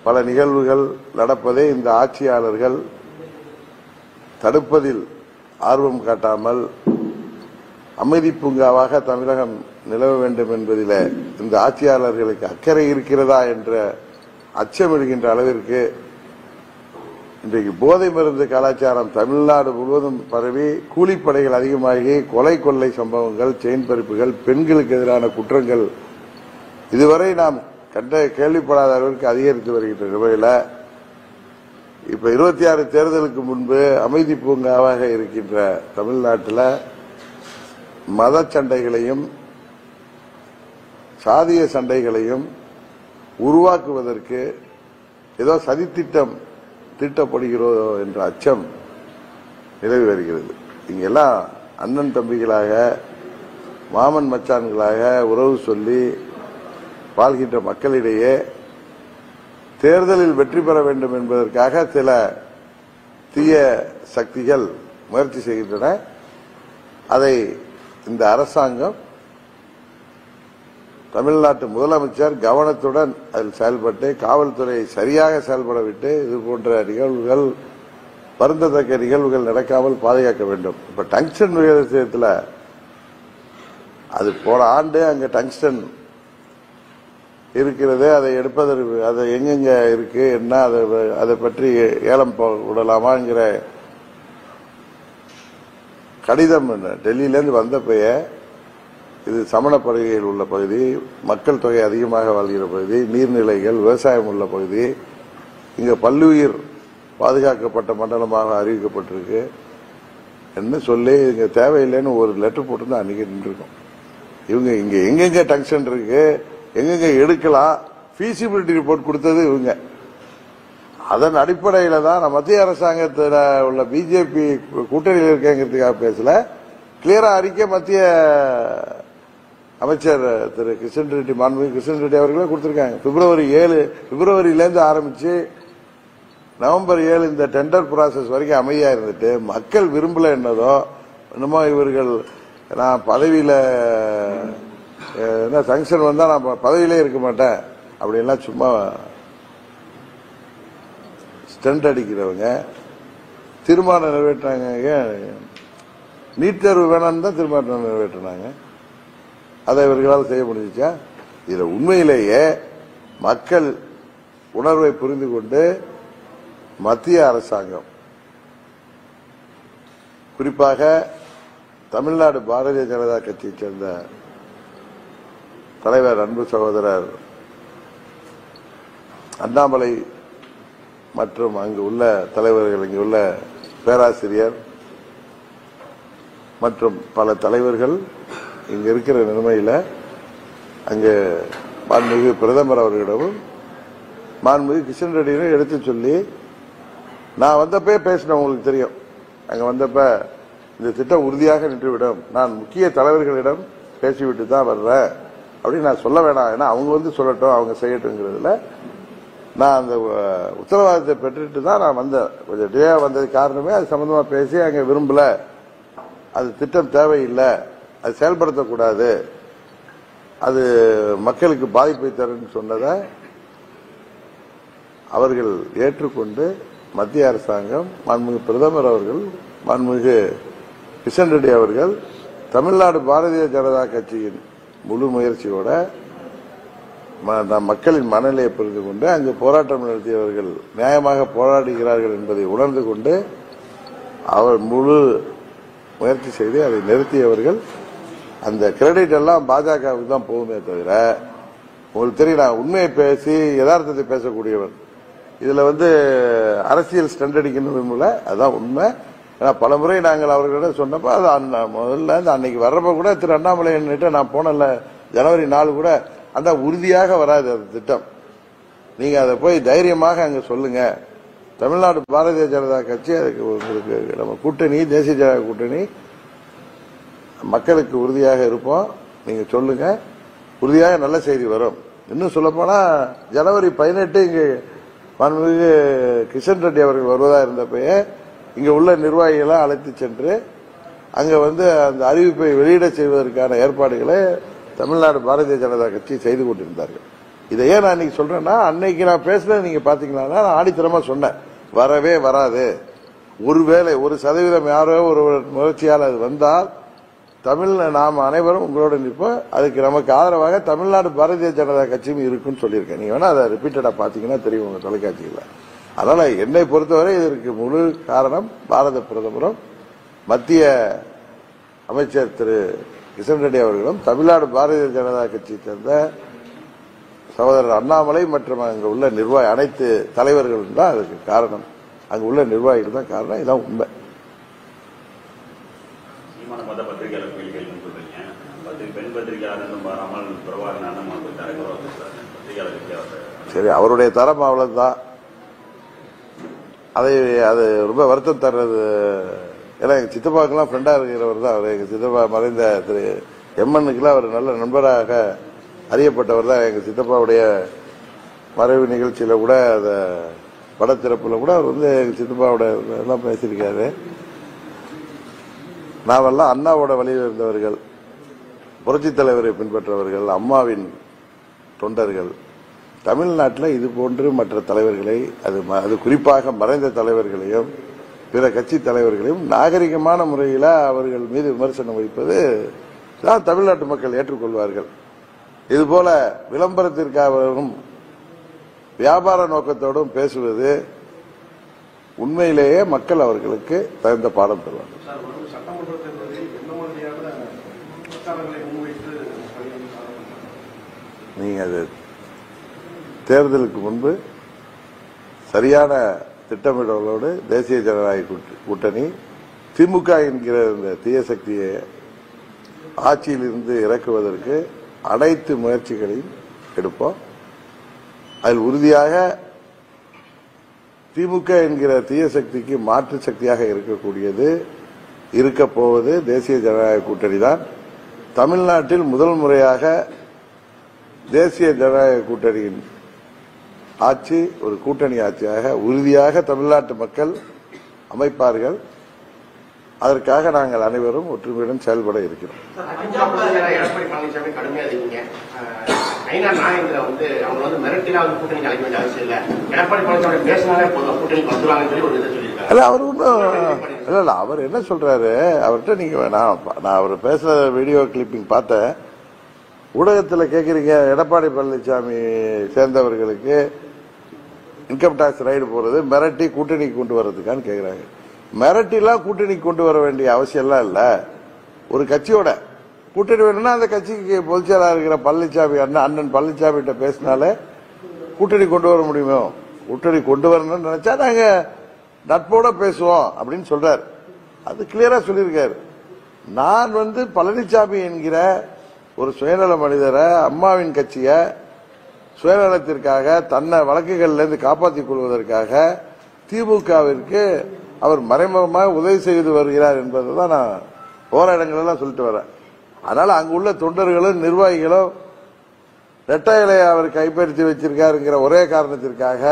பல நிகழ்வுகள் நடப்பதை இந்த ஆட்சியாளர்கள் தடுப்பதில் ஆர்வம் காட்டாமல் அமைதி பூங்காவாக தமிழகம் நிலவ வேண்டும் என்பதில் இந்த ஆட்சியாளர்களுக்கு அக்கறை இருக்கிறதா என்ற அச்சமிடுகின்ற அளவிற்கு இன்றைக்கு போதை மருந்து கலாச்சாரம் தமிழ்நாடு முழுவதும் பரவி கூலிப்படைகள் அதிகமாகி கொலை கொள்ளை சம்பவங்கள், செயின் பறிப்புகள், பெண்களுக்கு எதிரான குற்றங்கள் இதுவரை நாம் கேள்விப்படாத அளவிற்கு அதிகரித்து வருகின்ற நிலையில் இப்ப 26 தேர்தலுக்கு முன்பு அமைதி பூங்காவாக இருக்கின்ற தமிழ்நாட்டில் மத சண்டைகளையும் சாதிய சண்டைகளையும் உருவாக்குவதற்கு ஏதோ சதித்திட்டம் தீட்டப்படுகிறதோ என்ற அச்சம் நிலவி வருகிறது. இங்கெல்லாம் அண்ணன் தம்பிகளாக மாமன் மச்சான்களாக உறவு சொல்லி வாழ்கின்ற மக்களிடையே தேர்தலில் வெற்றி பெற வேண்டும் என்பதற்காக சில தீய சக்திகள் முயற்சி செய்கின்றன. அதை இந்த அரசாங்கம் தமிழ்நாட்டு முதலமைச்சர் கவனத்துடன் அதில் செயல்பட்டு காவல்துறை சரியாக செயல்பட விட்டு இது போன்ற நிகழ்வுகள், வருந்தத்தக்க நிகழ்வுகள் நடக்காமல் பாதுகாக்க வேண்டும். இப்ப டங்ஸ்டன் விஷயத்தில் அது போன ஆண்டு அங்க டங்ஸ்டன் இருக்கிறது, அதை எடுப்பதற்கு அதை எங்கெங்க இருக்கு என்ன அதை பற்றி ஏலம் விடலாமாங்கிற கடிதம் டெல்லியிலிருந்து வந்தப்பய இது சமணப்படுகையில் உள்ள பகுதி, மக்கள் தொகை அதிகமாக வாழ்கிற பகுதி, நீர்நிலைகள், விவசாயம் உள்ள பகுதி, இங்க பல்லுயிர் பாதுகாக்கப்பட்ட மண்டலமாக அறிவிக்கப்பட்டிருக்கு என்று சொல்லி இங்க தேவையில்லைன்னு ஒரு லெட்டர் போட்டு அன்னைக்கு நின்றுருக்கோம். இவங்க இங்க எங்கெங்க டங்ஸ்டன் இருக்கு, எங்கெங்க எடுக்கலாம், ஃபீசிபிலிட்டி ரிப்போர்ட் கொடுத்தது இவங்க. அதன் அடிப்படையில் தான் மத்திய அரசாங்கத்தில் உள்ள பிஜேபி கூட்டணியில் இருக்கங்கிறதுக்காக பேசல, கிளியரா அறிக்கை மத்திய அமைச்சர் திரு கிஷன் ரெட்டி, மாண்புமிகு கிஷன் ரெட்டி அவர்களே கொடுத்திருக்காங்க. பிப்ரவரியிலேருந்து ஆரம்பிச்சு நவம்பர் 7 இந்த டெண்டர் ப்ராசஸ் வரைக்கும் அமைதியா இருந்துட்டு மக்கள் விரும்பல என்னதோ என்னமோ இவர்கள் நான் பதவியில என்ன சங்ஷன் வந்தா நான் பதவியிலே இருக்க மாட்டேன் அப்படின்லாம் சும்மா ஸ்டண்ட் அடிக்கிறவங்க தீர்மானம் நிறைவேற்றாங்க. நீட் தேர்வு வேணான்னு தான் தீர்மானம் நிறைவேற்றினாங்க. அதை இவர்களால் செய்ய முடிஞ்சிச்சா? இதுல உண்மையிலேயே மக்கள் உணர்வை புரிந்து கொண்டு மத்திய அரசாங்கம், குறிப்பாக தமிழ்நாடு பாரதிய ஜனதா கட்சியைச் சேர்ந்த தலைவர் அன்பு சகோதரர் அண்ணாமலை மற்றும் அங்கு உள்ள தலைவர்கள், இங்கு உள்ள பேராசிரியர் மற்றும் பல தலைவர்கள் இங்க இருக்கிற நிலைமையில அங்கு மாண்புமிகு பிரதமர் அவர்களிடமும் மாண்புமிகு கிஷன் ரெட்டியும் எடுத்து சொல்லி, நான் வந்தப்பே பேசினேன், உங்களுக்கு தெரியும், அங்க வந்தப்ப இந்த திட்டம் உறுதியாக நின்றுவிடும், நான் முக்கிய தலைவர்களிடம் பேசிவிட்டு தான் வர்றேன் அப்படின்னு நான் சொல்ல வேணாம், ஏன்னா அவங்க சொல்லட்டும், அவங்க செய்யட்டும்ங்கிறதுல நான் அந்த உத்தரவாதத்தை பெற்றுட்டு தான் நான் வந்தேன். கொஞ்சம் டிலே வந்ததுக்கு காரணமே அது சம்பந்தமா பேசி அங்க விரும்பல, அது திட்டம் தேவையில்லை, அது செயல்படுத்தக்கூடாது, அது மக்களுக்கு பாதிப்பை தரும் சொன்னதை அவர்கள் ஏற்றுக்கொண்டு மத்திய அரசாங்கம், மாண்புமிகு பிரதமர் அவர்கள், மாண்புமிகு கிஷன் ரெட்டி அவர்கள் தமிழ்நாடு பாரதிய ஜனதா கட்சியின் முழு முயற்சியோட மக்களின் மனநிலையை புரிந்து கொண்டு அங்கு போராட்டம் நடத்தியவர்கள் நியாயமாக போராடுகிறார்கள் என்பதை உணர்ந்து கொண்டு அவர் முழு முயற்சி செய்து அதை நிறுத்தியவர்கள். அந்த கிரெடிட் எல்லாம் பாஜகவுக்கு தான் போகுமே தவிர, உங்களுக்கு தெரியும், நான் உண்மையை பேசி யதார்த்தத்தை பேசக்கூடியவன். இதுல அரசியல் ஸ்டண்ட் அடிக்கணும் விரும்பல, அதுதான் உண்மை. ஏன்னா பல முறை நாங்கள் அவர்களிடம் சொன்னப்ப அது முதல்ல அன்னைக்கு வர்றப்ப கூட திரு அண்ணாமலை நான் போனல ஜனவரி 4 கூட அந்த உறுதியாக வராது அந்த திட்டம். நீங்க அதை போய் தைரியமாக அங்க சொல்லுங்க. தமிழ்நாடு பாரதிய ஜனதா கட்சி அதுக்கு உங்களுக்கு நம்ம கூட்டணி, தேசிய ஜனதா கூட்டணி மக்களுக்கு உறுதியாக இருப்போம், நீங்க சொல்லுங்க, உறுதியாக நல்ல செய்தி வரும். இன்னும் சொல்ல போனா ஜனவரி 18 இங்கு மாண்புமிகு கிஷன் ரெட்டி அவர்கள் வருவதா இருந்தப்பயே இங்க உள்ள நிர்வாகிகளை அழைத்து சென்று அங்க அந்த அறிவிப்பை வெளியிட செய்வதற்கான ஏற்பாடுகளை தமிழ்நாடு பாரதிய ஜனதா கட்சி செய்து கொண்டிருந்தார்கள். இதை ஏன் நான் இன்னைக்கு சொல்றேன்னா, அன்னைக்கு நான் பேசுனது நீங்க பாத்தீங்கன்னா நான் ஆணித்தரமா சொன்னேன், வரவே வராது. ஒருவேளை 1% யாரோ ஒரு முயற்சியால் அது வந்தால் நாம் அனைவரும் உங்களோட நிற்போம். அதுக்கு நமக்கு ஆதரவாக தமிழ்நாடு பாரதிய ஜனதா கட்சியும் இருக்குன்னு சொல்லியிருக்கேன். நீங்க வேணா அதை ரிப்பீட்டடா பாத்தீங்கன்னா தெரியும் உங்க தொலைக்காட்சியில். அதனால என்னை பொறுத்தவரை இதற்கு முழு காரணம் பாரத பிரதமரும் மத்திய அமைச்சர் திரு கிஷன் ரெட்டி அவர்களும் தமிழ்நாடு பாரதிய ஜனதா கட்சியை சேர்ந்த சகோதரர் அண்ணாமலை மற்றும் அங்கு உள்ள அனைத்து தலைவர்களும் தான் அதுக்கு காரணம். அங்கு உள்ள நிர்வாகிகள் தான் காரணம். இதான் உண்மை. சரி, அவருடைய தரம் அவ்வளவுதான். அது ரொம்ப வருத்தம் தர்றது. ஏன்னா எங்க சித்தப்பாக்கெல்லாம் ஃப்ரெண்டா இருக்கிறவர் தான் அவர். எங்க சித்தப்பா மறைந்த திரு எம்என்னுக்குலாம் அவர் நல்ல நண்பராக அறியப்பட்டவர் தான். எங்க சித்தப்பாவுடைய மறைவு நிகழ்ச்சியில கூட அந்த படத்திறப்புல கூட அவர் எங்க சித்தப்பாவோட எல்லாம் பேசியிருக்காரு. நாமெல்லாம் அண்ணாவோட வழியில் இருந்தவர்கள், புரட்சி தலைவரை பின்பற்றவர்கள், அம்மாவின் தொண்டர்கள். தமிழ்நாட்டில் இது போன்று மற்ற தலைவர்களை, அது குறிப்பாக மறைந்த தலைவர்களையும் பிற கட்சி தலைவர்களையும் நாகரிகமான முறையில் அவர்கள் மீது விமர்சனம் வைப்பது தான் தமிழ்நாட்டு மக்கள் ஏற்றுக்கொள்வார்கள். இதுபோல விளம்பரத்திற்காகவும் வியாபார நோக்கத்தோடும் பேசுவது உண்மையிலேயே மக்கள் அவர்களுக்கு தகுந்த பாடம் தருவார்கள். நீங்க அது தேர்தலுக்கு முன்பு சரியான திட்டமிடலோடு தேசிய ஜனநாயக கூட்டணி திமுக என்கிற இந்த தீய சக்தியை ஆட்சியிலிருந்து இறக்குவதற்கு அனைத்து முயற்சிகளையும் எடுப்போம். அதில் உறுதியாக திமுக என்கிற தீய சக்திக்கு மாற்று சக்தியாக இருக்கப் போவது தேசிய ஜனநாயக கூட்டணி தான். தமிழ்நாட்டில் முதல் முறையாக தேசிய ஜனநாயக கூட்டணியின் ஆட்சி ஒரு கூட்டணி ஆட்சியாக உறுதியாக தமிழ்நாட்டு மக்கள் அமைப்பார்கள். அதற்காக நாங்கள் அனைவரும் ஒற்றுமையுடன் செயல்பட இருக்கிறோம். அவர் என்ன சொல்றாரு, அவர்கிட்ட நீங்க நான் அவர் பேசுற வீடியோ கிளிப்பிங் பார்த்தேன். ஊடகத்தில் கேட்கறீங்க, எடப்பாடி பழனிசாமி சேர்ந்தவர்களுக்கு இன்கம் டாக்ஸ் ரைடு போறது மிரட்டி கூட்டணி கொண்டு வர்றதுக்கான்னு கேட்கிறாங்க. மிரட்டிலாம் கூட்டணி கொண்டு வர வேண்டிய அவசியம் எல்லாம் இல்ல. ஒரு கட்சியோட கூட்டணி வேணும்னா அந்த கட்சிக்கு பொதுச்செயலாளர் இருக்கிற பழனிசாமி அண்ணன் பழனிசாமி கிட்ட பேசினாலே கூட்டணி கொண்டு வர முடியுமோ? கூட்டணி கொண்டு வரணும்னு நினைச்சா நாங்க நட்போட பேசுவோம் அப்படின்னு சொல்றாரு. அது கிளியரா சொல்லியிருக்காரு. நான் பழனிசாமி என்கிற ஒரு சுயநல மனிதரை, அம்மாவின் கட்சிய சுயநலத்திற்காக தன்னை வழக்குகள்ல இருந்து காப்பாற்றிக் கொள்வதற்காக திமுகவிற்கு அவர் மறைமுகமாக உதவி செய்து வருகிறார் என்பதுதான் நான் போராட்டங்களெல்லாம் சொல்லிட்டு வரேன். அதனால அங்குள்ள தொண்டர்களும் நிர்வாகிகளும் ரெட்டையிலை அவர் கைப்பற்றி வச்சிருக்காருங்கிற ஒரே காரணத்திற்காக,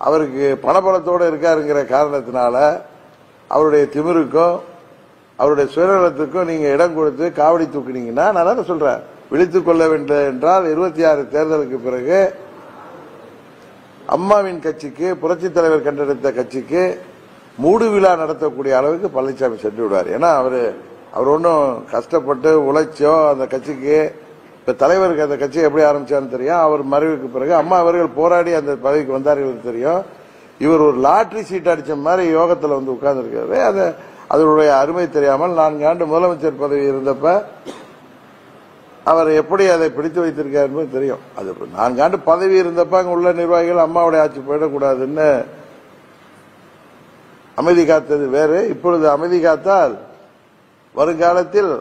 அவருக்கு பணபலத்தோடு இருக்காருங்கிற காரணத்தினால அவருடைய திமிருக்கும் அவருடைய சுயநலத்துக்கும் நீங்க இடம் கொடுத்து காவடி தூக்குனீங்கன்னா, நான் தானே சொல்றேன், விழித்துக் கொள்ள வேண்டும் என்றால் 26 தேர்தலுக்கு பிறகு அம்மாவின் கட்சிக்கு, புரட்சி தலைவர் கண்டெடுத்த கட்சிக்கு மூடு விழா நடத்தக்கூடிய அளவுக்கு பழனிசாமி சென்று விடுவார். ஏன்னா அவர் ஒன்றும் கஷ்டப்பட்டு உழைச்சோ அந்த கட்சிக்கு, இப்ப தலைவருக்கு அந்த கட்சி எப்படி ஆரம்பிச்சான்னு தெரியும். அவர் மறைவுக்கு பிறகு அம்மா அவர்கள் போராடி அந்த பதவிக்கு வந்தார்கள் தெரியும். இவர் ஒரு லாட்டரி சீட் அடிச்ச மாதிரி யோகத்தில் உட்கார்ந்து இருக்காரு. அதனுடைய அருமை தெரியாமல் 4 ஆண்டு முதலமைச்சர் பதவி இருந்தப்ப அவர் எப்படி அதை பிடித்து வைத்திருக்கார் என்பது தெரியும். அது 4 ஆண்டு பதவி இருந்தப்ப அங்க உள்ள நிர்வாகிகள் அம்மாவுடைய ஆட்சி போயிடக்கூடாதுன்னு அமைதி காத்தது வேறு. இப்பொழுது அமைதி காத்தால் வருங்காலத்தில்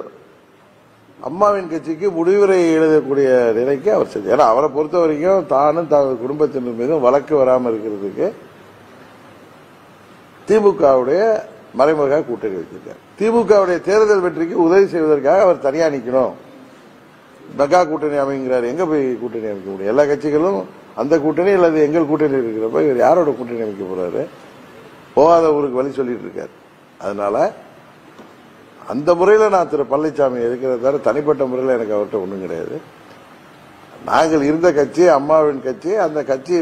அம்மாவின் கட்சிக்கு முடிவுரை எழுதக்கூடிய நிலைக்கு அவர் செஞ்சார். ஏன்னா அவரை பொறுத்த வரைக்கும் தானும் தனது குடும்பத்தினர் மீதும் வழக்கு வராமல் இருக்கிறதுக்கு திமுகவுடைய மறைமுக கூட்டணி வச்சிருக்கார். திமுகவுடைய தேர்தல் வெற்றிக்கு உதவி செய்வதற்காக அவர் தனியா நிக்கணும், மெகா கூட்டணி அமைங்கிறார். எங்க போய் கூட்டணி அமைக்க முடியும்? எல்லா கட்சிகளும் அந்த கூட்டணி அல்லது எங்கள் கூட்டணி இருக்கிறப்ப இவர் யாரோட கூட்டணி அமைக்க போறாரு? போகாத ஊருக்கு வழி சொல்லிட்டு இருக்காரு. அதனால அந்த முறையில் நான் திரு பழனிசாமி இருக்கிறத தவிர தனிப்பட்ட முறையில் எனக்கு அவர்கிட்ட ஒன்றும் கிடையாது. நாங்கள் இருந்த கட்சி அம்மாவின் கட்சி. அந்த கட்சி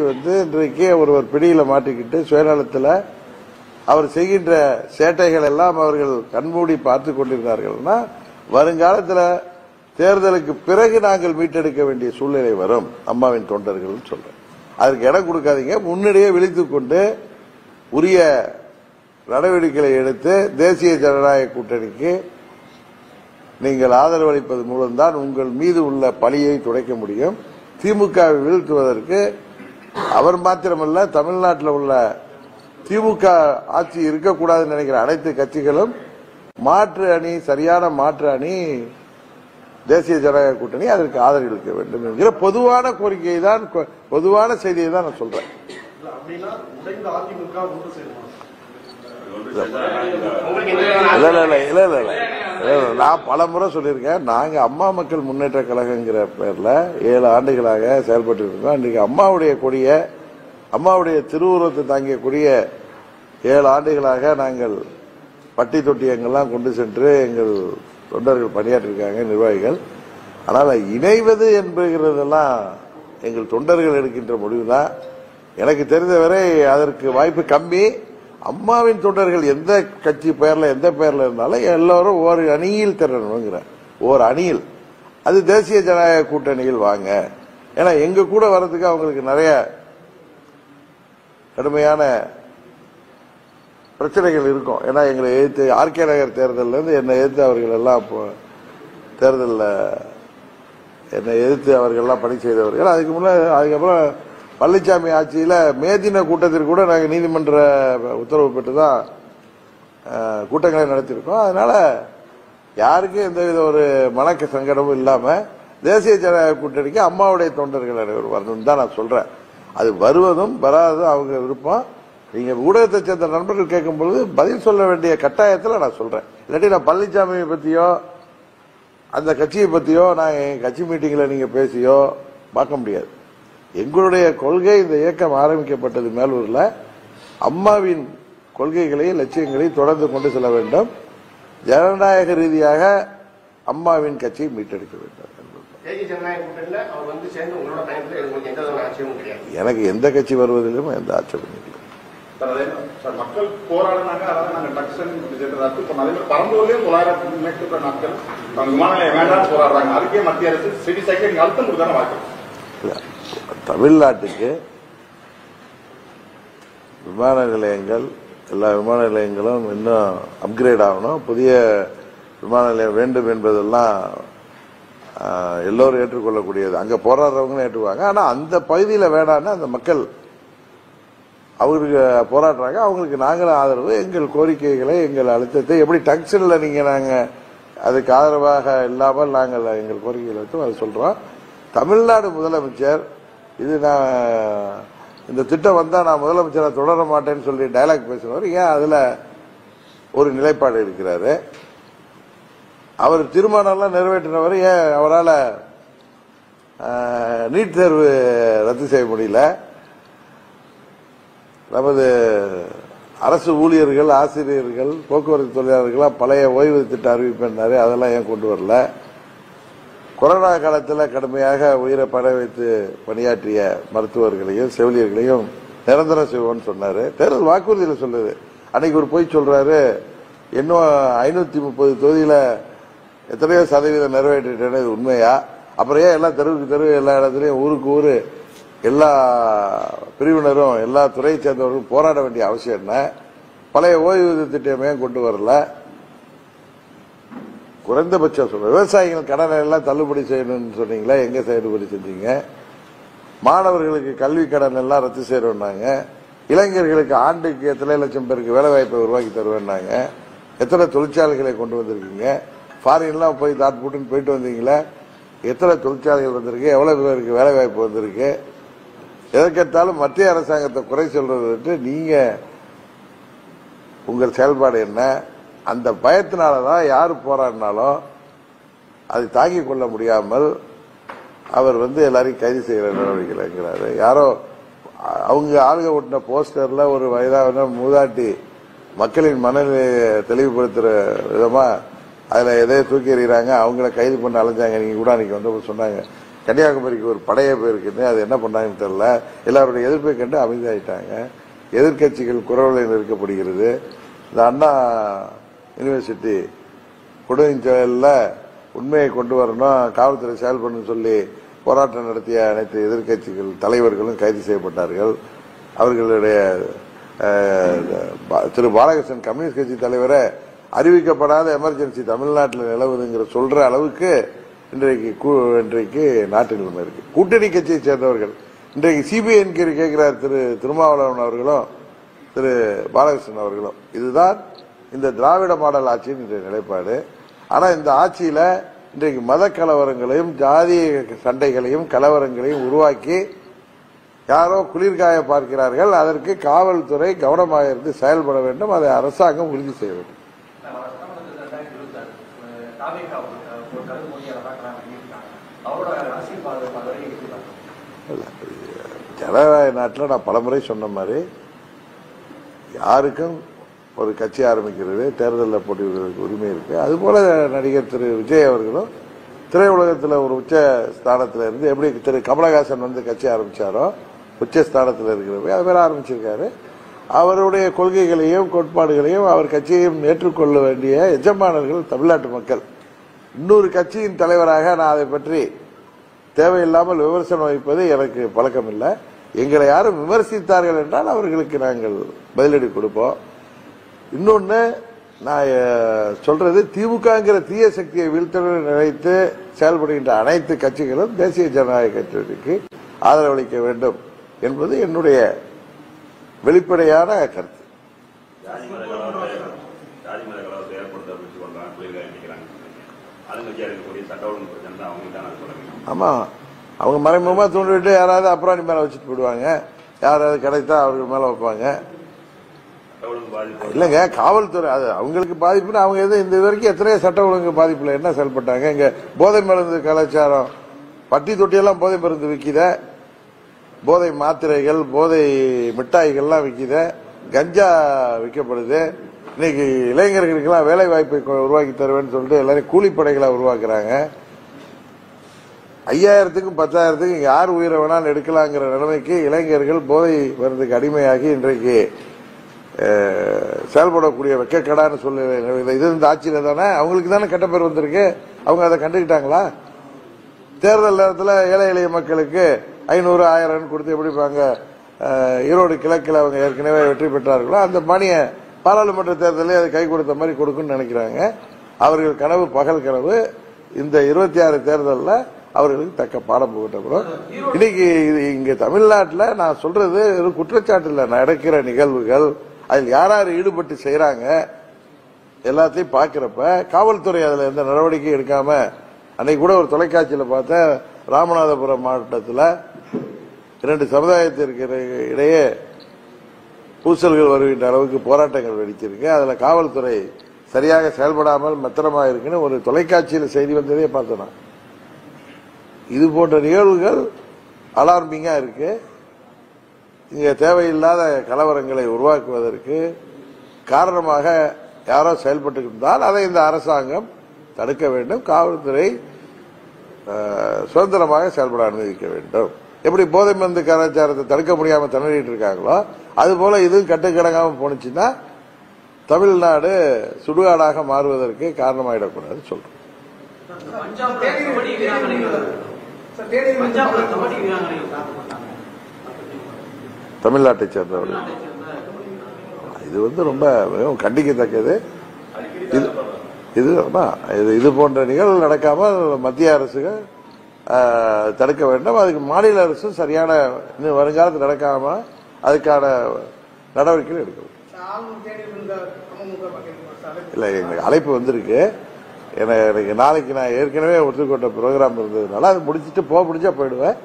இன்றைக்கு ஒருவர் பிடியில மாட்டிக்கிட்டு சுயநலத்தில் அவர் செய்கின்ற சேட்டைகள் எல்லாம் அவர்கள் கண்மூடி பார்த்து கொண்டிருந்தார்கள்னா வருங்காலத்தில் தேர்தலுக்கு பிறகு நாங்கள் மீட்டெடுக்க வேண்டிய சூழ்நிலை வரும். அம்மாவின் தொண்டர்கள் சொல்றேன். அதற்கு இடம் கொடுக்காதீங்க. முன்னிடையே விழித்துக் கொண்டு உரிய நடவடிக்கைகளை எடுத்து தேசிய ஜனநாயக கூட்டணிக்கு நீங்கள் ஆதரவு அளிப்பது மூலம்தான் உங்கள் மீது உள்ள பழியை துடைக்க முடியும். திமுகவை வீழ்த்துவதற்கு அவர் மாத்திரமல்ல, தமிழ்நாட்டில் உள்ள திமுக ஆட்சி இருக்கக்கூடாதுன்னு நினைக்கிற அனைத்து கட்சிகளும் மாற்று அணி, சரியான மாற்று அணி தேசிய ஜனநாயக கூட்டணி, அதற்கு ஆதரவளிக்க வேண்டும் என்கிற பொதுவான கோரிக்கையை தான், பொதுவான செய்தியை தான் நான் சொல்றேன். நான் பல முறை சொல்லியிருக்கேன். நாங்க அம்மா மக்கள் முன்னேற்ற கழகங்கிற பேர்ல 7 ஆண்டுகளாக செயல்பட்டு இருக்கோம். இன்றைக்கு அம்மாவுடைய கொடிய, அம்மாவுடைய திருவுருவத்தை தாங்கிய கொடிய 7 ஆண்டுகளாக நாங்கள் பட்டி தொட்டியங்கள்லாம் கொண்டு சென்று எங்கள் தொண்டர்கள் பணியாற்றிருக்காங்க, நிர்வாகிகள். ஆனால் இணைவது என்பதெல்லாம் எங்கள் தொண்டர்கள் எடுக்கின்ற முடிவுதான். எனக்கு தெரிந்தவரை அதற்கு வாய்ப்பு கம்மி. அம்மாவின் தொண்டர்கள் எந்த கட்சி பெயர்ல, எந்த பெயர்ல இருந்தாலும் எல்லாரும் ஒரு அணியில் திரணுங்கிற ஒரு அணியில், அது தேசிய ஜனநாயக கூட்டணியில் வாங்க. ஏன்னா எங்க கூட வர்றதுக்கு அவங்களுக்கு நிறைய கடுமையான பிரச்சனைகள் இருக்கும். ஏன்னா எங்களை எதிர்த்து ஆர்கே நகர் தேர்தலில் இருந்து என்னை எதிர்த்து அவர்கள் எல்லாம் தேர்தலில் என்னை எதிர்த்து அவர்கள் எல்லாம் பணி செய்தவர்கள். அதுக்கப்புறம் பழனிசாமி ஆட்சியில் மேதின கூட்டத்திற்கு கூட நாங்கள் நீதிமன்ற உத்தரவு பெற்று தான் கூட்டங்களை நடத்தியிருக்கோம். அதனால யாருக்கும் எந்தவித ஒரு மனக்க சங்கடமும் இல்லாம தேசிய ஜனநாயக கூட்டணிக்கு அம்மாவுடைய தொண்டர்கள் அனைவரும் வரணும் தான் நான் சொல்றேன். அது வருவதும் வராததும் அவங்க விருப்பம். நீங்க ஊடகத்தை சேர்ந்த நண்பர்கள் கேட்கும் பொழுது பதில் சொல்ல வேண்டிய கட்டாயத்தில் நான் சொல்றேன். இல்லாட்டி நான் பழனிசாமியை பத்தியோ அந்த கட்சியை பத்தியோ நான் என் கட்சி மீட்டிங்ல நீங்க பேசியோ பார்க்க முடியாது. எங்களுடைய கொள்கை, இந்த இயக்கம் ஆரம்பிக்கப்பட்டது மேலூர்ல அம்மாவின் கொள்கைகளை, லட்சியங்களை தொடர்ந்து கொண்டு செல்ல வேண்டும். ஜனநாயக ரீதியாக அம்மாவின் கட்சியை மீட்டெடுக்க வேண்டும். எனக்கு எந்த கட்சி வருவதிலும் எந்த ஆட்சேபமும் இல்லை. மக்கள் போராடினாங்க, அதாவது நாங்கள் ரத்து பண்ணாங்க. பரம்பூர்லயும் 900 மேற்பட்ட நாட்கள் விமான நிலையம் வேண்டாம் போராடுறாங்க. அதுக்கே மத்திய அரசு சிடி சைக்கிள் நீங்க அழுத்தம் கொடுத்தான வாய்ப்பு. தமிழ்நாட்டுக்கு விமான நிலையங்கள், எல்லா விமான நிலையங்களும் இன்னும் அப்கிரேட் ஆகணும். புதிய விமான நிலையம் வேண்டும் என்பதெல்லாம் எல்லோரும் ஏற்றுக்கொள்ளக்கூடியது. அங்க போராடுறவங்களும் ஏற்றுக்குவாங்க. ஆனா அந்த பகுதியில் வேணான்னு அந்த மக்கள் அவங்களுக்கு போராடுறாங்க. அவங்களுக்கு நாங்களும் ஆதரவு, எங்கள் கோரிக்கைகளை, எங்கள் அழுத்தத்தை எப்படி டங்ஷன்ல நீங்க நாங்க அதுக்கு ஆதரவாக இல்லாமல் நாங்கள் எங்கள் கோரிக்கைகளை வைத்து அதை சொல்றோம். தமிழ்நாடு முதலமைச்சர் இது நான் இந்த திட்டம் வந்தா நான் முதலமைச்சரை தொடர மாட்டேன்னு சொல்லி டயலாக் பேசுறவர் ஏன் அதுல ஒரு நிலைப்பாடு இருக்கிறாரு? அவர் தீர்மானம்லாம் நிறைவேற்றினவர் ஏன் அவரால் நீட் தேர்வு ரத்து செய்ய முடியல? நமது அரசு ஊழியர்கள், ஆசிரியர்கள், போக்குவரத்து தொழிலாளர்கள் பழைய ஓய்வு திட்டம் அறிவிப்பாரு, அதெல்லாம் ஏன் கொண்டு வரல? கொரோனா காலத்தில் கடுமையாக உயிரை பட வைத்து பணியாற்றிய மருத்துவர்களையும் செவிலியர்களையும் நிரந்தரம் செய்வோம்னு சொன்னாரு. தேர்தல் வாக்குறுதியில் சொல்லுது. அன்னைக்கு ஒரு போய் சொல்றாரு, இன்னும் 530 தொகுதியில எத்தனையோ சதவீதம் நிறைவேற்றிட்டேன்னு. இது உண்மையா? அப்புறம் ஏன் எல்லாம் தெருவுக்கு தெருவு, எல்லா இடத்துலயும் ஊருக்கு ஊரு எல்லா பிரிவினரும், எல்லா துறையை சேர்ந்தவர்களும் போராட வேண்டிய அவசியம் என்ன? பழைய ஓய்வூதிய திட்டமே கொண்டு வரல. குறைந்தபட்சம் சொல்ற விவசாயிகள் கடனை எல்லாம் தள்ளுபடி செய்யணும்னு சொன்னீங்களா? எங்க தள்ளுபடி செஞ்சீங்க? மாணவர்களுக்கு கல்வி கடன் எல்லாம் ரத்து செய்யறோம்னாங்க. இளைஞர்களுக்கு ஆண்டுக்கு எத்தனை லட்சம் பேருக்கு வேலை வாய்ப்பை உருவாக்கி தருவேன்னாங்க. எத்தனை தொழிற்சாலைகளை கொண்டு வந்திருக்கீங்க? ஃபாரின்லாம் போய் தாட் போட்டுன்னு போயிட்டு வந்தீங்களா? எத்தனை தொழிற்சாலைகள் வந்திருக்கு? எவ்வளவு பேருக்கு வேலை வாய்ப்பு வந்திருக்கு? எதற்கெடுத்தாலும் மத்திய அரசாங்கத்தை குறை சொல்றது விட்டு நீங்க உங்கள் செயல்பாடு என்ன? அந்த பயத்தினாலதான் யாரு போராடினாலும் அதை தாங்கிக் கொள்ள முடியாமல் அவர் எல்லாரையும் கைது செய்கிற நடவடிக்கைகள் இருக்கிறாரு. யாரோ அவங்க ஆளுக ஓட்டின போஸ்டர்ல ஒரு வயதான மூதாட்டி மக்களின் மனநிலையை தெளிவுபடுத்துற விதமா அதுல எதையோ தூக்கி எறிகிறாங்க, அவங்கள கைது பண்ண அலைஞ்சாங்க. நீங்க கூட அன்னைக்கு சொன்னாங்க, கன்னியாகுமரிக்கு ஒரு படையே போயிருக்குன்னு அது என்ன பண்ணாங்கன்னு தெரியல. எல்லாருடைய எதிர்ப்பை கண்டு அமைதியாயிட்டாங்க. எதிர்கட்சிகள் குரலை நிறுக்கப்படுகிறது. இந்த அண்ணா யூனிவர்சிட்டி குடிநீர் செயலில் உண்மையை கொண்டு வரணும், காவல்துறை செயல்படணும்னு சொல்லி போராட்டம் நடத்திய அனைத்து எதிர்கட்சிகள் தலைவர்களும் கைது செய்யப்பட்டார்கள். அவர்களுடைய திரு பாலகிருஷ்ணன் கம்யூனிஸ்ட் கட்சி தலைவரை அறிவிக்கப்படாத எமர்ஜென்சி தமிழ்நாட்டில் நிலவுதுங்கிற சொல்ற அளவுக்கு இன்றைக்கு நாட்டு நிலைமை இருக்கு. கூட்டணி கட்சியை சேர்ந்தவர்கள் இன்றைக்கு சிபிஐ என்கொயரி கேட்கிறார் திரு திருமாவளவன் அவர்களும் திரு பாலகிருஷ்ணன் அவர்களும். இதுதான் இந்த திராவிட மாடல் ஆட்சியின் இன்றைய நிலைப்பாடு. ஆனா இந்த ஆட்சியில இன்றைக்கு மத கலவரங்களையும் ஜாதிய சண்டைகளையும் கலவரங்களையும் உருவாக்கி யாரோ குளிர்காய பார்க்கிறார்கள். அதற்கு காவல்துறை கவனமாக இருந்து செயல்பட வேண்டும். அதை அரசாங்கம் உறுதி செய்ய வேண்டும். ஜனநாயக நாட்டில் நான் பலமுறை சொன்ன மாதிரி யாருக்கும் ஒரு கட்சி ஆரம்பிக்கிறது தேர்தலில் போட்டியிடுவதற்கு உரிமை இருக்கு. அதுபோல நடிகர் திரு விஜய் அவர்களும் திரையுலகத்தில் ஒரு உச்ச ஸ்தானத்தில் இருந்து எப்படி திரு கமலஹாசன் வந்து கட்சி ஆரம்பிச்சாரோ உச்ச ஸ்தானத்தில் இருக்கிறவங்க அது மாதிரி ஆரம்பிச்சிருக்காரு. அவருடைய கொள்கைகளையும் கோட்பாடுகளையும் அவர் கட்சியையும் ஏற்றுக்கொள்ள வேண்டிய எஜமானர்கள் தமிழ்நாட்டு மக்கள். இன்னொரு கட்சியின் தலைவராக நான் அதை பற்றி தேவையில்லாமல் விமர்சனம் வைப்பது எனக்கு பழக்கம் இல்லை. எங்களை யாரும் விமர்சித்தார்கள் என்றால் அவர்களுக்கு நாங்கள் பதிலடி கொடுப்போம். இன்னொன்னு நான் சொல்றது, திமுகங்கிற தீய சக்தியை வீழ்த்தணும்னு நினைத்து செயல்படுகின்ற அனைத்து கட்சிகளும் தேசிய ஜனநாயக கட்சிக்கு ஆதரவளிக்க வேண்டும் என்பது என்னுடைய வெளிப்படையான கருத்து. ஆமா, அவங்க மறைமுகமா தூண்டிவிட்டு யாராவது அப்புறாணி மேல வச்சுட்டு போயிடுவாங்க. யாராவது கிடைத்தா அவர்கள் மேல வைப்பாங்க. இல்லங்க, காவல்துறை அது அவங்களுக்கு பாதிப்புன்னு அவங்க எது இந்த வரைக்கும் எத்தனையோ சட்ட ஒழுங்கு பாதிப்புல என்ன செயல்பட்டாங்க? இங்க போதை மருந்து கலாச்சாரம், பட்டி தொட்டியெல்லாம் போதை மருந்து விற்கித, போதை மாத்திரைகள், போதை மிட்டாய்கள்லாம் விற்கித, கஞ்சா விற்கப்படுது. இன்னைக்கு இளைஞர்களுக்கெல்லாம் வேலை வாய்ப்பை உருவாக்கி தருவேன்னு சொல்லிட்டு எல்லாரும் கூலிப்படைகளை உருவாக்குறாங்க. 5000க்கும் 10,000க்கும் யார் உயிரை வேணாலும் எடுக்கலாங்கிற நிலைமைக்கு இளைஞர்கள் போதை மருந்துக்கு அடிமையாகி இன்றைக்கு செயல்படக்கூடிய வெக்கக்கடான்னு சொல்லி இது இந்த ஆட்சியில தானே அவங்களுக்கு தானே கெட்ட பேர் வந்திருக்கு. அவங்க அதை கண்டுக்கிட்டாங்களா? தேர்தல் நேரத்தில் ஏழை எளிய மக்களுக்கு 500, 1000 கொடுத்து எப்படிப்பாங்க? ஈரோடு கிழக்கில் அவங்க ஏற்கனவே வெற்றி பெற்றார்களோ அந்த மணியை பாராளுமன்ற தேர்தலில் அதை கை கொடுத்த மாதிரி கொடுக்குன்னு நினைக்கிறாங்க. அவர்கள் கனவு பகல் கனவு. இந்த 26 தேர்தலில் அவர்களுக்கு தக்க பாடம் புகட்டப்படும். இன்னைக்கு இங்க தமிழ்நாட்டில் நான் சொல்றது ஒரு குற்றச்சாட்டு இல்லை, நடக்கிற நிகழ்வுகள் அதில் யார் யார் ஈடுபட்டு செய்யறாங்க எல்லாத்தையும் பார்க்கிறப்ப காவல்துறை அதுல எந்த நடவடிக்கையும் எடுக்காம, அன்னைக்கு கூட ஒரு தொலைக்காட்சியில் பார்த்த ராமநாதபுரம் மாவட்டத்தில் 2 சமுதாயத்திற்கு இடையே பூசல்கள் வருகின்ற அளவுக்கு போராட்டங்கள் வெடிச்சிருக்கு. அதுல காவல்துறை சரியாக செயல்படாமல் மெத்தனமா இருக்குன்னு ஒரு தொலைக்காட்சியில் செய்தி வந்ததே பார்த்தோம். இது போன்ற நிகழ்வுகள் அலார்மிங்கா இருக்கு. இங்க தேவையில்லாத கலவரங்களை உருவாக்குவதற்கு காரணமாக யாரோ செயல்பட்டு இருந்தால் அதை இந்த அரசாங்கம் தடுக்க வேண்டும். காவல்துறை சுதந்திரமாக செயல்பட அனுமதிக்க வேண்டும். எப்படி போதை மருந்து கலாச்சாரத்தை தடுக்க முடியாம திணறிட்டு இருக்காங்களோ அதுபோல இதுவும் கட்டுக்கடங்காம போனுச்சுன்னா தமிழ்நாடு சுடுகாடாக மாறுவதற்கு காரணமாயிடக்கூடாது சொல்றோம். தமிழ்நாட்டை சேர்ந்தவர்கள் இது ரொம்ப மிகவும் கண்டிக்கத்தக்கது. இது போன்ற நிகழ்வு நடக்காமல் மத்திய அரசுகள் தடுக்க வேண்டும். அதுக்கு மாநில அரசும் சரியான வருங்காலத்தில் நடக்காம அதுக்கான நடவடிக்கைகள் எடுக்கணும். இல்ல, எங்களுக்கு அழைப்பு வந்திருக்கு. எனக்கு நாளைக்கு நான் ஏற்கனவே ஒத்துக்கொண்ட ப்ரோக்ராம் இருந்ததுனால அது முடிச்சுட்டு முடிஞ்சா போயிடுவேன்.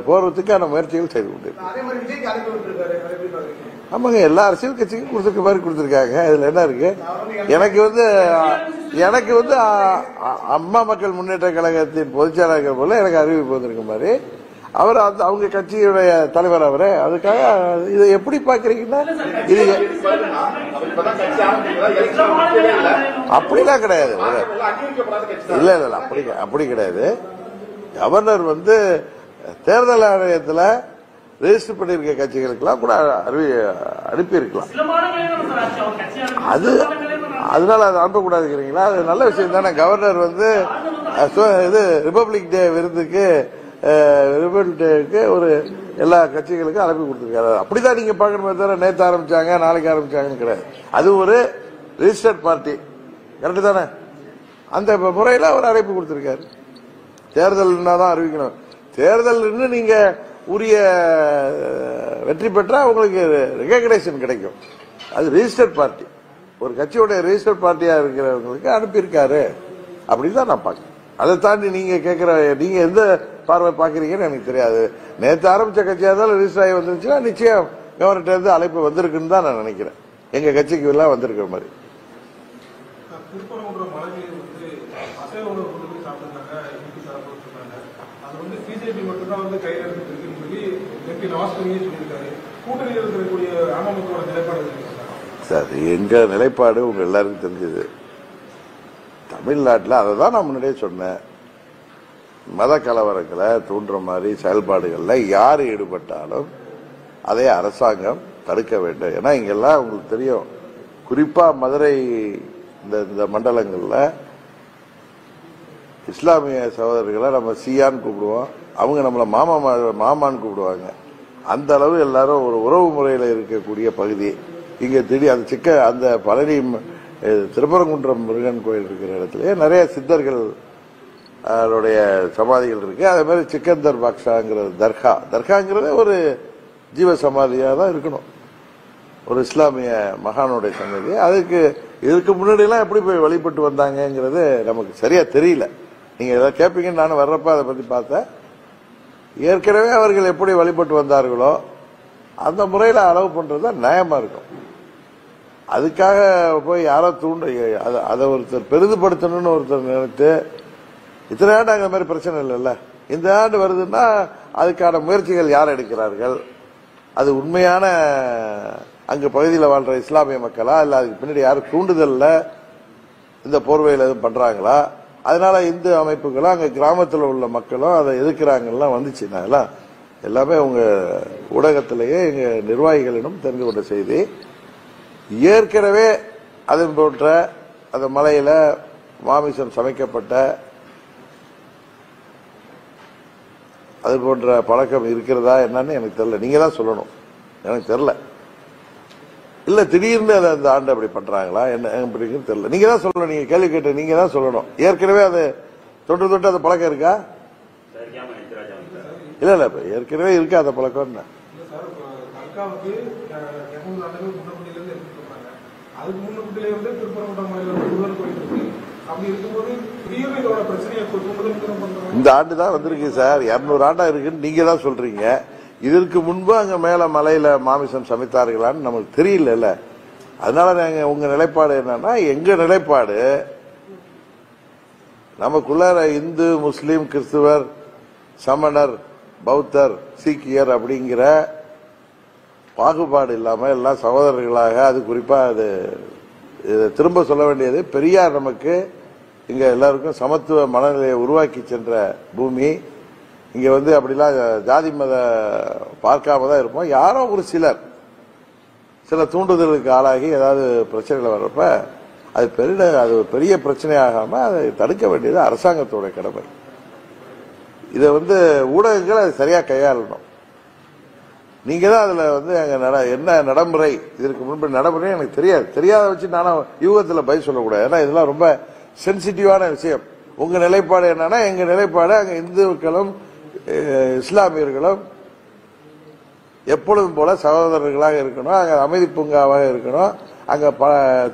போறதுக்கான முயற்சிகள் செய்து கொண்டு. ஆமாங்க, எல்லா அரசியல் கட்சிக்கும் கொடுத்துருக்க மாதிரி கொடுத்துருக்காங்க. இதுல என்ன இருக்கு? எனக்கு வந்து அம்மா மக்கள் முன்னேற்ற கழகத்தின் பொதுச்செயலாளர் போல எனக்கு அறிவிப்பு வந்திருக்க மாதிரி அவர் அவங்க கட்சியுடைய தலைவர் அவரே. அதுக்காக இதை எப்படி பாக்குறீங்கன்னா இது அப்படிலாம் கிடையாது. இல்ல அப்படி கிடையாது. கவர்னர் வந்து தேர்தல் ஆணையத்தில் ரெஜிஸ்டர் பண்ணியிருக்க கட்சிகளுக்கெல்லாம் கூட அனுப்பியிருக்கலாம். அதனால அதை அனுப்பக்கூடாதுங்கிறீங்களா? அது நல்ல விஷயம் தானே. கவர்னர் வந்து இது ரிபப்ளிக் டே விருதுக்கு ஒரு எல்லா கட்சிகளுக்கும் அனுப்பி கொடுத்திருக்காரு. அப்படிதான் நீங்க பாக்கணுமே தவிர நேற்று ஆரம்பிச்சாங்க நாளைக்கு ஆரம்பிச்சாங்கன்னு கிடையாது. அது ஒரு ரிஜிஸ்டர்ட் பார்ட்டி, கரெக்டு தானே? அந்த முறையில் அவர் அழைப்பு கொடுத்திருக்காரு. தேர்தல்னா தான் அறிவிக்கணும். தேர்தல் நீங்க உரிய வெற்றி பெற்றா உங்களுக்கு ரெகக்னேஷன் கிடைக்கும். அது ரிஜிஸ்டர்ட் பார்ட்டி, ஒரு கட்சியோட ரிஜிஸ்டர்ட் பார்ட்டியா இருக்கிறவங்களுக்கு அனுப்பியிருக்காரு அப்படின்னு தான் நான் பார்க்கிறேன். அதை தாண்டி நீங்க கேட்கிற நீங்க எந்த பார்வை பாக்குறீங்கன்னு எனக்கு தெரியாது. நேற்று ஆரம்பிச்ச கட்சியா இருந்தாலும் ரிஜிஸ்டர் ஆகி வந்துருச்சுன்னா நிச்சயம் கவர்னர் இருந்து அழைப்பு வந்திருக்குன்னு தான் நான் நினைக்கிறேன். எங்க கட்சிக்கு எல்லாம் வந்திருக்கிற மாதிரி. சார், எங்க நிலைப்பாடு உங்க எல்லாருக்கும் தெரிஞ்சது. தமிழ்நாட்டில் அதை தான் நான் முன்னாடியே சொன்னேன். மத கலவரங்களை தூண்டுற மாதிரி செயல்பாடுகள்ல யார் ஈடுபட்டாலும் அதை அரசாங்கம் தடுக்க வேண்டும். ஏன்னா இங்கெல்லாம் உங்களுக்கு தெரியும், குறிப்பா மதுரை இந்த மண்டலங்கள்ல இஸ்லாமிய சகோதரர்களை நம்ம சியான்னு கூப்பிடுவோம், அவங்க நம்மள மாமான்னு கூப்பிடுவாங்க. அந்த அளவு எல்லாரும் ஒரு உறவு முறையில் இருக்கக்கூடிய பகுதி. இங்க திடீர் அந்த பழனி திருப்பரங்குன்றம் முருகன் கோயில் இருக்கிற இடத்துல நிறைய சித்தர்கள் சமாதிகள் இருக்கு. அதே மாதிரி சிக்கந்தர் பாக்ஷாங்கிறது தர்காங்கிறது ஒரு ஜீவ சமாதியா தான் இருக்கணும், ஒரு இஸ்லாமிய மகானுடைய சன்னதி. இதுக்கு முன்னாடி எல்லாம் எப்படி போய் வழிபட்டு வந்தாங்கிறது நமக்கு சரியா தெரியல. நீங்க ஏதாவது கேட்பீங்கன்னு நானும் வர்றப்ப அதை பத்தி பார்த்தேன். ஏற்கனவே அவர்கள் எப்படி வழிபட்டு வந்தார்களோ அந்த முறையில் அளவு பண்றதுதான் நியாயமா இருக்கும். அதுக்காக போய் யாரோ அதை ஒருத்தர் பெரிதுபடுத்தணும்னு ஒருத்தர் நினைத்து இத்தனை ஆண்டு அந்த மாதிரி பிரச்சனை இல்லைல்ல. இந்த ஆண்டு வருதுன்னா அதுக்கான முயற்சிகள் யார் எடுக்கிறார்கள்? அது உண்மையான அங்கு பகுதியில் வாழ்ற இஸ்லாமிய மக்களா, இல்ல அதுக்கு பின்னாடி யாரும் தூண்டுதல்ல இந்த போர்வையில் எதுவும் பண்றாங்களா? அதனால இந்து அமைப்புகளும் அங்க கிராமத்தில் உள்ள மக்களும் அதை எதிர்க்கிறாங்கலாம் வந்துச்சுன்னா எல்லாமே உங்க ஊடகத்திலேயே எங்க நிர்வாகிகளிடம் தெரிந்து கொண்ட செய்தி. ஏற்கனவே அது போன்ற அந்த மலையில மாமிசம் சமைக்கப்பட்ட அது போன்ற பழக்கம் இருக்கிறதா என்னன்னு எனக்கு தெரியல. நீங்க தான் சொல்லணும், எனக்கு தெரியல. இல்ல திடீர்னு அந்த ஆண்டு அப்படி பண்றாங்களா என்ன அப்படிங்கிறது தெரியல. நீங்க தான் சொல்லணும். நீங்க கேள்வி கேட்டு நீங்க தான் சொல்லணும். ஏற்கனவே அது தொட்டு அந்த பழக்கம் இருக்கா? இல்ல இல்ல ஏற்கனவே இருக்கா அந்த பழக்கம்? இந்த ஆண்டு தான் வந்திருக்கு சார். 200 ஆண்டா இருக்குன்னு நீங்க தான் சொல்றீங்க. இதற்கு முன்பு அங்க மேல மலையில மாமிசம் சமைத்தார்களான்னு நமக்கு தெரியல. அதனால நாங்க உங்க நிலைப்பாடு என்னன்னா, எங்க நிலைப்பாடு நமக்குள்ள இந்து முஸ்லீம் கிறிஸ்துவர் சமணர் பௌத்தர் சீக்கியர் அப்படிங்கிற பாகுபாடு இல்லாம எல்லாம் சகோதரர்களாக, அது குறிப்பா அது திரும்ப சொல்ல வேண்டியது, பெரியார் நமக்கு இங்க எல்லாருக்கும் சமத்துவ மனநிலையை உருவாக்கி சென்ற பூமி. இங்க அப்படிலாம் ஜாதி மத பார்க்காம தான் இருப்போம். யாரோ ஒரு சில தூண்டுதலுக்கு ஆளாகி ஏதாவது பிரச்சனைகள் வர்றப்ப அது பெரிய பிரச்சனையாகாம அதை தடுக்க வேண்டியது அரசாங்கத்தோட கடமை. இதை ஊடகங்கள் அது சரியா கையாளணும். நீங்க தான் அதுல என்ன நடைமுறை, இதற்கு முன்பு நடைமுறை எனக்கு தெரியாத வச்சு நானும் யூகத்துல பதில் சொல்லக்கூடாது. ஏன்னா இதெல்லாம் ரொம்ப சென்சிட்டிவான விஷயம். உங்க நிலைப்பாடு என்னன்னா, எங்க நிலைப்பாடு அங்க இந்துக்களும் இஸ்லாமியர்களும் எப்பொழுதும் போல சகோதரர்களாக இருக்கணும், அங்க அமைதி பூங்காவாக இருக்கணும். அங்க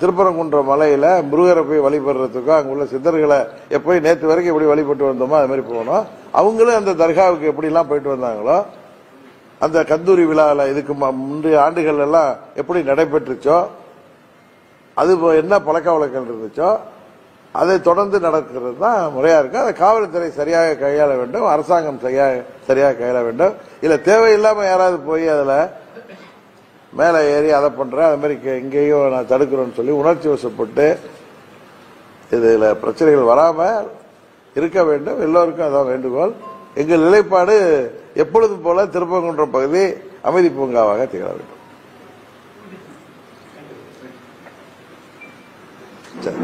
திருப்பரங்குன்ற மலையில முருகரை போய் வழிபடுறதுக்கும் அங்க உள்ள சித்தர்களை எப்போய் நேற்று வரைக்கும் எப்படி வழிபட்டு வந்தோமோ அது மாதிரி போகணும். அவங்களும் அந்த தர்காவுக்கு எப்படி எல்லாம் போயிட்டு வந்தாங்களோ, அந்த கந்தூரி விழாவில் இதுக்கு முந்தைய ஆண்டுகள் எல்லாம் எப்படி நடைபெற்றுச்சோ, அது என்ன பழக்க வழக்கம் இருந்துச்சோ அதை தொடர்ந்து நடக்கிறது தான் முறையா இருக்கு. அதை காவல்துறை சரியாக கையாள வேண்டும், அரசாங்கம் சரியாக கையாள வேண்டும். இல்ல தேவையில்லாம யாராவது போய் அதுல மேல ஏறி அதை பண்றேன் அது மாதிரி இங்கேயும் நான் தடுக்கிறோம்னு சொல்லி உணர்ச்சி வசப்பட்டு இதுல பிரச்சனைகள் வராம இருக்க வேண்டும். எல்லோருக்கும் அதான் வேண்டுகோள். எங்கள் நிலைப்பாடு எப்பொழுதும் போல திருப்பரங்குன்றம் பகுதி அமைதி பூங்காவாக திகழ வேண்டும். சரி.